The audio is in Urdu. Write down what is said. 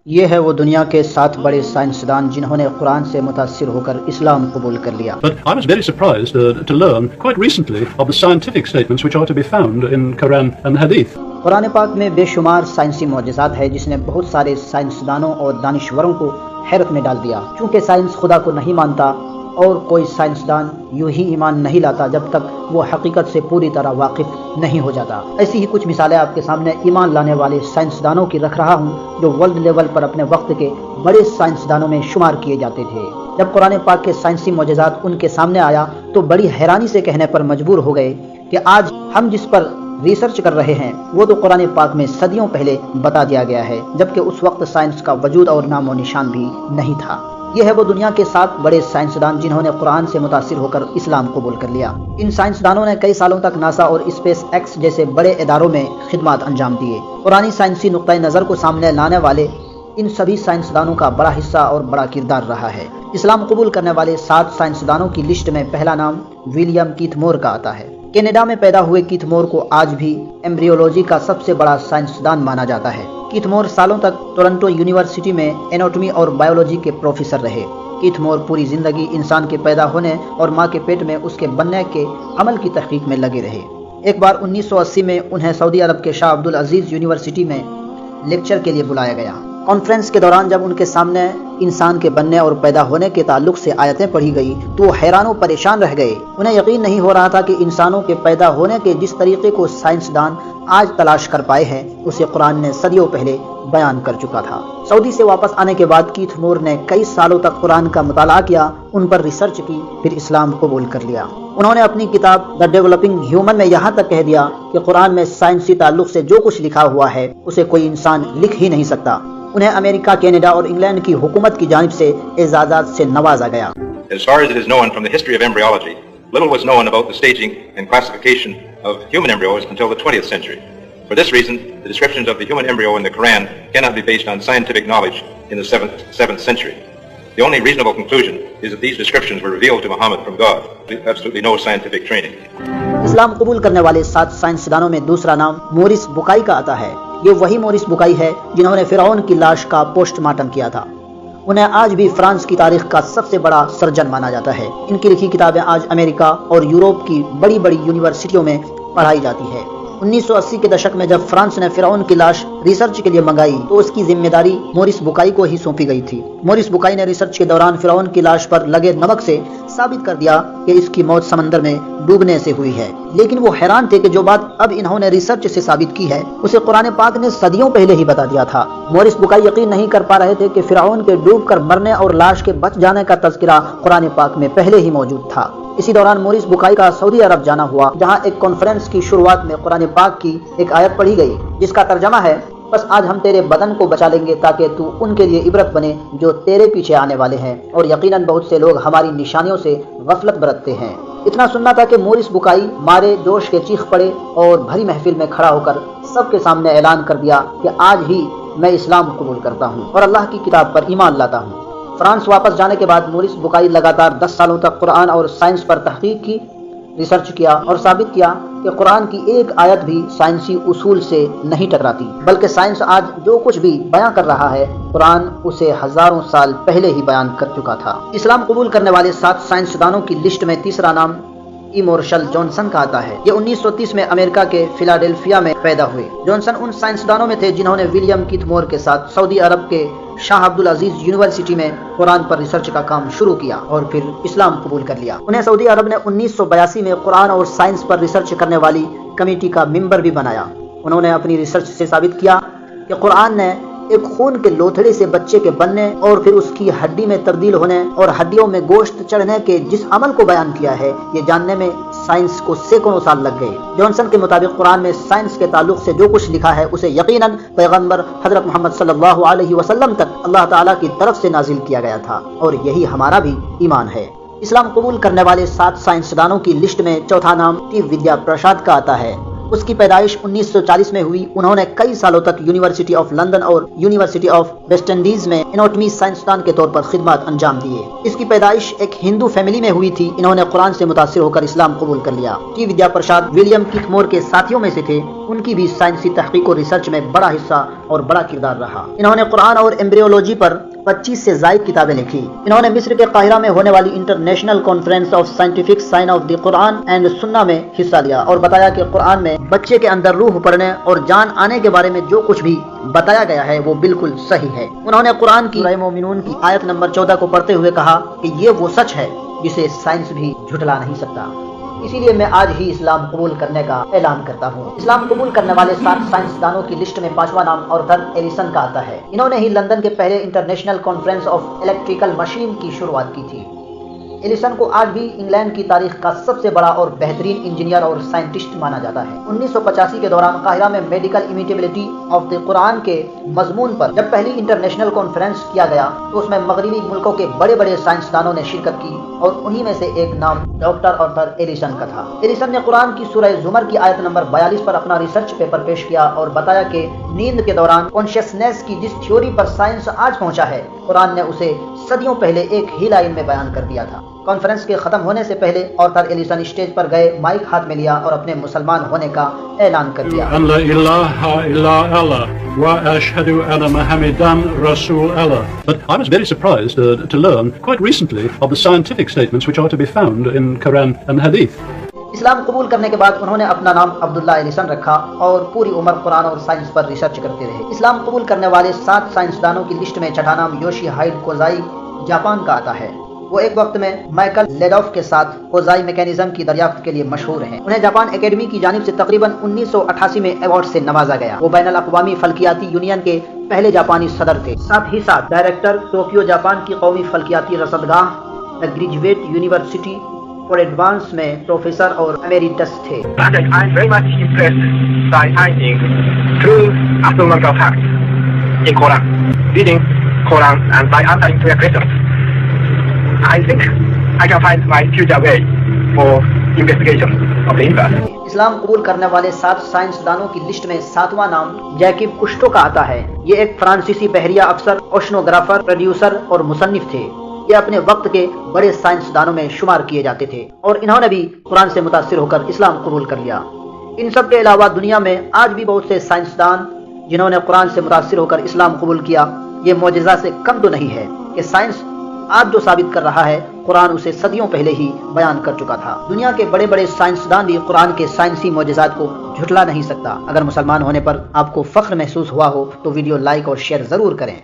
یہ ہے وہ دنیا کے 7 بڑے سائنسدان جنہوں نے قرآن سے متاثر ہو کر اسلام قبول کر لیا. But I was very surprised to learn quite recently of the scientific statements which are to be found in Quran and Hadith. قرآن پاک میں بے شمار سائنسی معجزات ہے جس نے بہت سارے سائنسدانوں اور دانشوروں کو حیرت میں ڈال دیا. چونکہ سائنس خدا کو نہیں مانتا اور کوئی سائنسدان یوں ہی ایمان نہیں لاتا جب تک وہ حقیقت سے پوری طرح واقف نہیں ہو جاتا. ایسی ہی کچھ مثالیں آپ کے سامنے ایمان لانے والے سائنسدانوں کی رکھ رہا ہوں جو ورلڈ لیول پر اپنے وقت کے بڑے سائنسدانوں میں شمار کیے جاتے تھے. جب قرآن پاک کے سائنسی معجزات ان کے سامنے آیا تو بڑی حیرانی سے کہنے پر مجبور ہو گئے کہ آج ہم جس پر ریسرچ کر رہے ہیں وہ تو قرآن پاک میں صدیوں پہلے بتا دیا گیا ہے، جبکہ اس وقت سائنس کا وجود اور نام و نشان بھی نہیں تھا. یہ ہے وہ دنیا کے 7 بڑے سائنسدان جنہوں نے قرآن سے متاثر ہو کر اسلام قبول کر لیا. ان سائنسدانوں نے کئی سالوں تک ناسا اور اسپیس ایکس جیسے بڑے اداروں میں خدمات انجام دیے. پرانی سائنسی نقطۂ نظر کو سامنے لانے والے ان سبھی سائنسدانوں کا بڑا حصہ اور بڑا کردار رہا ہے. اسلام قبول کرنے والے 7 سائنسدانوں کی لسٹ میں پہلا نام ولیم کیتھ مور کا آتا ہے. کینیڈا میں پیدا ہوئے کیتھ مور کو آج بھی ایمبریولوجی کا سب سے بڑا سائنسدان مانا جاتا ہے. کیتھ مور سالوں تک ٹورنٹو یونیورسٹی میں ایناٹومی اور بایولوجی کے پروفیسر رہے. کیتھ مور پوری زندگی انسان کے پیدا ہونے اور ماں کے پیٹ میں اس کے بننے کے عمل کی تحقیق میں لگے رہے. ایک بار 1980 میں انہیں سعودی عرب کے شاہ عبدالعزیز یونیورسٹی میں لیکچر کے لیے بلایا گیا. کانفرنس کے دوران جب ان کے سامنے انسان کے بننے اور پیدا ہونے کے تعلق سے آیتیں پڑھی گئی تو وہ حیران و پریشان رہ گئے. انہیں یقین نہیں ہو رہا تھا کہ انسانوں کے پیدا ہونے کے جس طریقے کو سائنسدان آج تلاش کر پائے ہیں اسے قرآن نے صدیوں پہلے بیان کر چکا تھا. سعودی سے واپس آنے کے بعد کیتھ مور نے کئی سالوں تک قرآن کا مطالعہ کیا، ان پر ریسرچ کی، پھر اسلام قبول کر لیا. انہوں نے اپنی کتاب دا ڈیولپنگ ہیومن میں یہاں تک کہہ دیا کہ قرآن میں سائنسی تعلق سے جو کچھ لکھا ہوا ہے اسے کوئی انسان لکھ ہی نہیں سکتا. انہیں امریکہ، کینیڈا اور انگلینڈ کی حکومت کی جانب سے اعزازات سے نوازا گیا. As far as it is known from the history of embryology, little was known about the staging and classification of human embryos until the 20th century. For this reason, the descriptions of the human embryo in the Quran cannot be based on scientific knowledge in the 7th century. The only reasonable conclusion is that these descriptions were revealed to Muhammad from God, with absolutely no scientific training. اسلام قبول کرنے والے 7 سائنسدانوں میں دوسرا نام مورس بکائی کا آتا ہے. یہ وہی مورس بکائی ہے جنہوں نے فرعون کی لاش کا پوسٹ مارٹم کیا تھا. انہیں آج بھی فرانس کی تاریخ کا سب سے بڑا سرجن مانا جاتا ہے. ان کی لکھی کتابیں آج امریکہ اور یورپ کی بڑی بڑی یونیورسٹیوں میں پڑھائی جاتی ہے. 1980 کے دشک میں جب فرانس نے فرعون کی لاش ریسرچ کے لیے منگائی تو اس کی ذمہ داری مورس بکائی کو ہی سونپی گئی تھی. مورس بکائی نے ریسرچ کے دوران فرعون کی لاش پر لگے نمک سے ثابت کر دیا کہ اس کی موت سمندر میں ڈوبنے سے ہوئی ہے. لیکن وہ حیران تھے کہ جو بات اب انہوں نے ریسرچ سے ثابت کی ہے اسے قرآن پاک نے صدیوں پہلے ہی بتا دیا تھا. مورس بکائی یقین نہیں کر پا رہے تھے کہ فرعون کے ڈوب کر مرنے اور لاش کے بچ جانے کا تذکرہ قرآن پاک میں پہلے ہی موجود تھا. اسی دوران مورس بکائی کا سعودی عرب جانا ہوا جہاں ایک کانفرنس کی شروعات میں قرآن پاک کی ایک آیت پڑھی گئی جس کا ترجمہ ہے، بس آج ہم تیرے بدن کو بچا لیں گے تاکہ تو ان کے لیے عبرت بنے جو تیرے پیچھے آنے والے ہیں، اور یقیناً بہت سے لوگ ہماری نشانیوں سے غفلت برتتے ہیں. اتنا سننا تھا کہ مورس بکائی مارے جوش کے چیخ پڑے اور بھری محفل میں کھڑا ہو کر سب کے سامنے اعلان کر دیا کہ آج ہی میں اسلام قبول کرتا ہوں اور اللہ کی کتاب پر ایمان لاتا ہوں. فرانس واپس جانے کے بعد مورس بکائی لگاتار 10 سالوں تک قرآن اور سائنس پر تحقیق کی، ریسرچ کیا اور ثابت کیا کہ قرآن کی ایک آیت بھی سائنسی اصول سے نہیں ٹکراتی، بلکہ سائنس آج جو کچھ بھی بیان کر رہا ہے قرآن اسے ہزاروں سال پہلے ہی بیان کر چکا تھا. اسلام قبول کرنے والے 7 سائنسدانوں کی لسٹ میں تیسرا نام ای مورشل جانسن کا آتا ہے. یہ 1930 میں امریکہ کے فلاڈیلفیا میں پیدا ہوئے. جانسن ان سائنسدانوں میں تھے جنہوں نے ولیم کیتھ مور کے ساتھ سعودی عرب کے شاہ عبدالعزیز یونیورسٹی میں قرآن پر ریسرچ کا کام شروع کیا اور پھر اسلام قبول کر لیا. انہیں سعودی عرب نے 1982 میں قرآن اور سائنس پر ریسرچ کرنے والی کمیٹی کا ممبر بھی بنایا. انہوں نے اپنی ریسرچ سے ثابت کیا کہ قرآن نے ایک خون کے لوتھڑے سے بچے کے بننے اور پھر اس کی ہڈی میں تبدیل ہونے اور ہڈیوں میں گوشت چڑھنے کے جس عمل کو بیان کیا ہے یہ جاننے میں سائنس کو سینکڑوں سال لگ گئے. جانسن کے مطابق قرآن میں سائنس کے تعلق سے جو کچھ لکھا ہے اسے یقیناً پیغمبر حضرت محمد صلی اللہ علیہ وسلم تک اللہ تعالیٰ کی طرف سے نازل کیا گیا تھا اور یہی ہمارا بھی ایمان ہے. اسلام قبول کرنے والے 7 سائنسدانوں کی لسٹ میں چوتھا نام ٹی ودیا پرساد کا آتا ہے. اس کی پیدائش 1940 میں ہوئی۔ انہوں نے کئی سالوں تک یونیورسٹی آف لندن اور یونیورسٹی آف ویسٹ انڈیز میں اناٹمی سائنسدان کے طور پر خدمات انجام دیے۔ اس کی پیدائش ایک ہندو فیملی میں ہوئی تھی۔ انہوں نے قرآن سے متاثر ہو کر اسلام قبول کر لیا۔ ٹی ودیا پرساد ولیم کیتھ مور کے ساتھیوں میں سے تھے۔ ان کی بھی سائنسی تحقیق اور ریسرچ میں بڑا حصہ اور بڑا کردار رہا۔ انہوں نے قرآن اور ایمبریولوجی پر 25 سے زائد کتابیں لکھی۔ انہوں نے مصر کے قاہرہ میں ہونے والی international conference of scientific sign of the Quran and Sunnah میں حصہ لیا اور بتایا کہ قرآن میں بچے کے اندر روح پڑنے اور جان آنے کے بارے میں جو کچھ بھی بتایا گیا ہے وہ بالکل صحیح ہے۔ انہوں نے قرآن کی سورہ مومنون کی آیت نمبر 14 کو پڑھتے ہوئے کہا کہ یہ وہ سچ ہے جسے سائنس بھی جھٹلا نہیں سکتا۔ اسی لیے میں آج ہی اسلام قبول کرنے کا اعلان کرتا ہوں۔ اسلام قبول کرنے والے 7 سائنسدانوں کی لسٹ میں 5واں نام آرتھر ایلیسن کا آتا ہے۔ انہوں نے ہی لندن کے پہلے international conference of electrical machine کی شروعات کی تھی۔ ایلیسن کو آج بھی انگلینڈ کی تاریخ کا سب سے بڑا اور بہترین انجینئر اور سائنٹسٹ مانا جاتا ہے۔ 1985 کے دوران قاہرہ میں میڈیکل امیٹیبلٹی آف دی قرآن کے مضمون پر جب پہلی انٹرنیشنل کانفرنس کیا گیا تو اس میں مغربی ملکوں کے بڑے بڑے سائنسدانوں نے شرکت کی اور انہی میں سے ایک نام ڈاکٹر آرتھر ایلیسن کا تھا۔ ایلیسن نے قرآن کی سورہ زمر کی آیت نمبر 42 پر اپنا ریسرچ پیپر پیش کیا اور بتایا کہ نیند کے دوران کانشیسنیس کی جس تھیوری پر سائنس آج پہنچا ہے، قرآن نے اسے صدیوں پہلے ایک ہی لائن میں بیان کر دیا تھا۔ کانفرنس کے ختم ہونے سے پہلے آرتھر ایلیسن اسٹیج پر گئے، مائک ہاتھ میں لیا اور اپنے مسلمان ہونے کا اعلان کر دیا۔ لا ilaha illa Allah wa ashhadu anna Muhammadan Rasul Allah. But I was very surprised to learn quite recently of the scientific statements which are to be found in Quran and Hadith. اسلام قبول کرنے کے بعد انہوں نے اپنا نام عبداللہ ایلیسن رکھا اور پوری عمر قرآن اور سائنس پر ریسرچ کرتے رہے۔ اسلام قبول کرنے والے 7 سائنسدانوں کی لسٹ میں چھٹا نام یوشی ہائیڈ کوزائی جاپان کا آتا ہے۔ وہ ایک وقت میں مائیکل لیڈوف کے ساتھ کوزائی میکینزم کی دریافت کے لیے مشہور ہیں۔ انہیں جاپان اکیڈمی کی جانب سے تقریباً 1988 میں ایوارڈ سے نوازا گیا۔ وہ بین الاقوامی فلکیاتی یونین کے پہلے جاپانی صدر تھے، ساتھ ہی ساتھ ڈائریکٹر ٹوکیو جاپان کی قومی فلکیاتی رصدگاہ گریجویٹ یونیورسٹی فار ایڈوانس میں پروفیسر اور ایمیریٹس تھے۔ I'm very much impressed by finding true astronomical facts in Quran, reading Quran and by answering to your questions. I think I can find my future way for investigation of the universe. اسلام قبول کرنے والے 7 سائنسدانوں کی لسٹ میں 7واں نام جیکب کشٹو کا آتا ہے۔ یہ ایک فرانسیسی بحریہ افسر، اوشنوگرافر، پروڈیوسر اور مصنف تھے۔ یہ اپنے وقت کے بڑے سائنسدانوں میں شمار کیے جاتے تھے اور انہوں نے بھی قرآن سے متاثر ہو کر اسلام قبول کر لیا۔ ان سب کے علاوہ دنیا میں آج بھی بہت سے سائنسدان جنہوں نے قرآن سے متاثر ہو کر اسلام قبول کیا۔ یہ معجزہ سے کم تو نہیں ہے کہ سائنس آج جو ثابت کر رہا ہے قرآن اسے صدیوں پہلے ہی بیان کر چکا تھا۔ دنیا کے بڑے بڑے سائنسدان بھی قرآن کے سائنسی معجزات کو جھٹلا نہیں سکتا۔ اگر مسلمان ہونے پر آپ کو فخر محسوس ہوا ہو تو ویڈیو لائک اور شیئر ضرور کریں۔